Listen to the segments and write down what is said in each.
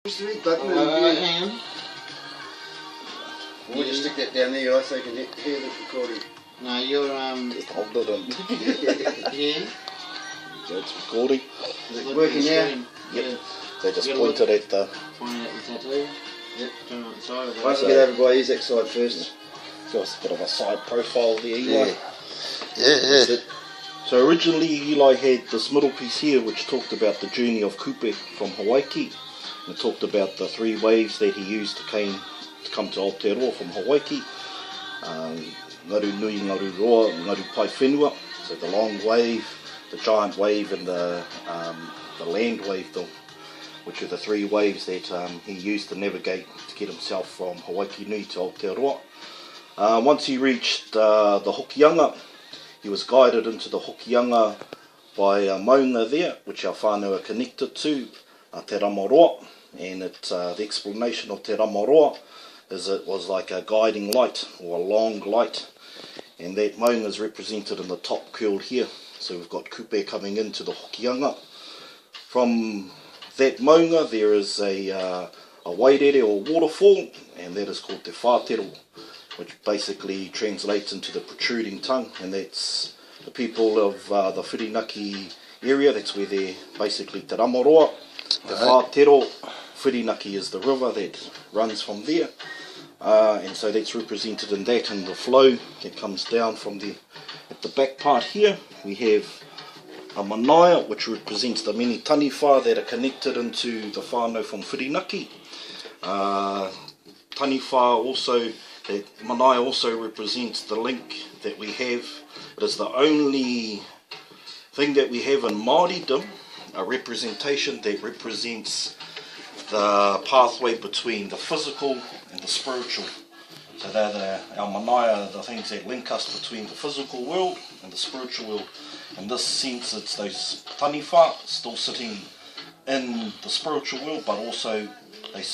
Hang on. We'll just stick that down there, Eli, so you can hear the recording. No, you're Just hold it in. yeah. It's recording. Is it working now? Yep. So just pointed at the... Point at the tattoo. Yep. Turn on the side of it. I have to get over by Isaac's side first. Got a bit of a side profile there, Eli. Yeah. So originally Eli had this middle piece here which talked about the journey of Kupe from Hawaii. It talked about the 3 waves that he used to come to Aotearoa from Hawaii. Ngaru Nui, Ngaru Roa, Ngaru Pai Whenua. So the long wave, the giant wave and the land wave, which are the 3 waves that he used to navigate to get himself from Hawaii Nui to Aotearoa. Once he reached the Hokianga, he was guided into the Hokianga by a maunga there, which our whānau are connected to, Te Ramaroa. And the explanation of Te Ramaroa is it was like a guiding light, or a long light. And that maunga is represented in the top curl here. So we've got Kupe coming into the Hokianga. From that maunga there is a wairere or waterfall, and that is called Te Whātero, which basically translates into the protruding tongue, and that's the people of the Whirinaki area. That's where they're basically Te Ramaroa. Te Whātero, Whirinaki is the river that runs from there, and so that's represented in that, and the flow that comes down from there. At the back part here we have a manaia, which represents the many taniwha that are connected into the whānau from Whirinaki. Taniwha also, that manaia also represents the link that we have. It is the only thing that we have in Māoridom, a representation that represents the pathway between the physical and the spiritual. So they're our manaia, the things that link us between the physical world and the spiritual world. In this sense, it's those taniwha still sitting in the spiritual world, but also they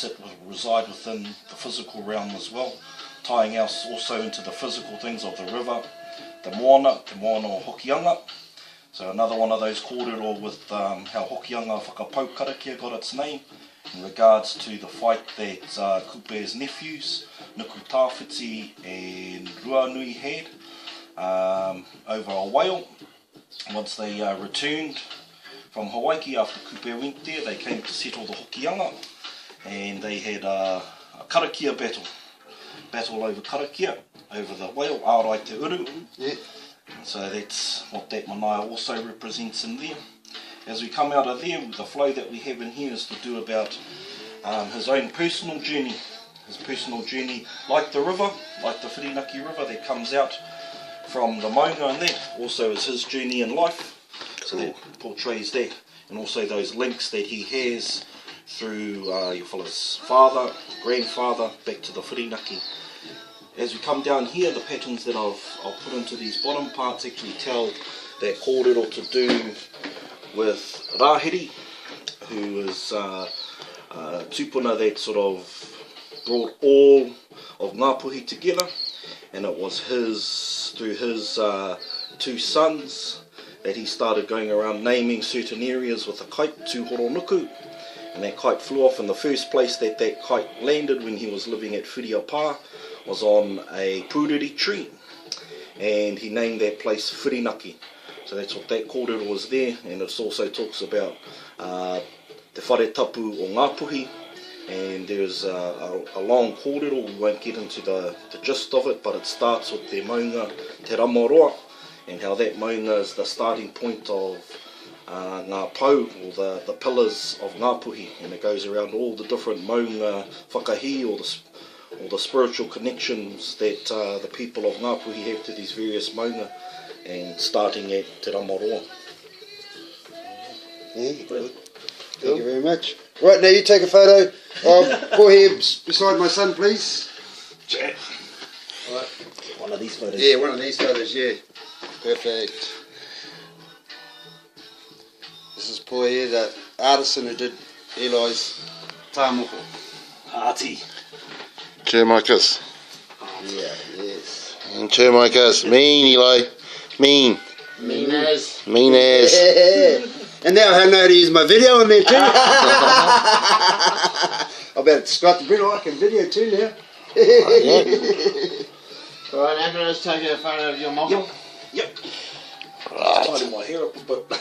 reside within the physical realm as well, tying us also into the physical things of the river, the moana o Hokianga. So another one of those kōrero with how Hokianga Whakapau Karakia got its name, in regards to the fight that Kupe's nephews, Nuku Tāwhiti and Ruanui had over a whale. Once they returned from Hawaii after Kupe went there, they came to settle the Hokianga, and they had a karakia battle over karakia, over the whale, Arai Te Uru. Yeah. So that's what that manaia also represents in there. As we come out of there, the flow that we have in here is to do about his own personal journey. His personal journey, like the river, like the Whirinaki River that comes out from the maunga, and that also is his journey in life. So that portrays that, and also those links that he has through your fella's father, grandfather, back to the Whirinaki. As we come down here, the patterns that I've put into these bottom parts actually tell that kōrero to do with Rahiri, who is tupuna that sort of brought all of Ngāpuhi together, and it was through his 2 sons that he started going around naming certain areas with a kite, Tūhoronuku, and that kite flew off. In the first place that kite landed when he was living at Whiriapā was on a pūriri tree, and he named that place Whirinaki. So that's what that kōrero was there, and it also talks about te whare tapu o Ngāpuhi, and there's a long kōrero. We won't get into the gist of it, but it starts with the maunga Te Ramaroa, and how that maunga is the starting point of ngā pau, or the pillars of Ngāpuhi, and it goes around all the different maunga whakahi, or the spiritual connections that the people of Ngāpuhi have to these various maunga, and starting at Te Ramaroa. Yeah, good. Thank you very much. Right, now you take a photo of Paul here beside my son, please. Chat. Right. One of these photos. Yeah, one of these photos, yeah. Perfect. This is Paul here, the artisan who did Eli's Tamoko. Hearty. Chermicus. Yeah, yes. And Chermicus. Mean, Eli. Mean. Mean as. Mean as. Yeah. And now I know how to use my video on there too. better describe the Bruno. I can video too now. Alright, Andrew, let's take a photo of your model. Yep. Right. Tidying my hair up a bit.